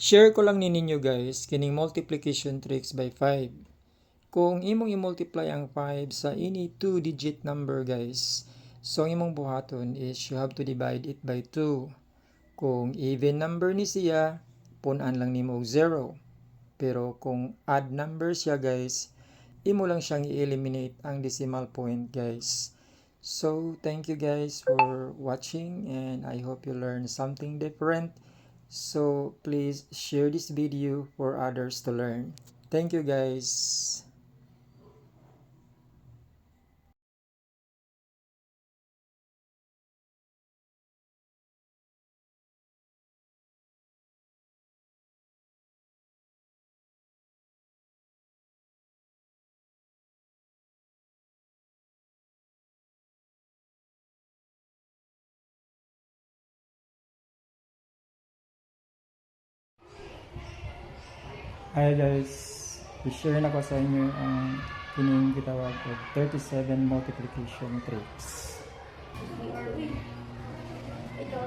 Share ko lang ni ninyo guys kining multiplication tricks by 5. Kung imong i-multiply ang 5 sa any 2-digit number guys, so ang imong buhaton is you have to divide it by 2. Kung even number ni siya, punan lang nimo og 0. Pero kung odd number siya guys, imo lang siyang i-eliminate ang decimal point guys. So thank you guys for watching and I hope you learned something different. So please share this video for others to learn. Thank you guys. Hi guys, i-share na ko sa inyo ang kining gitawag og 37 multiplication tricks. Ito.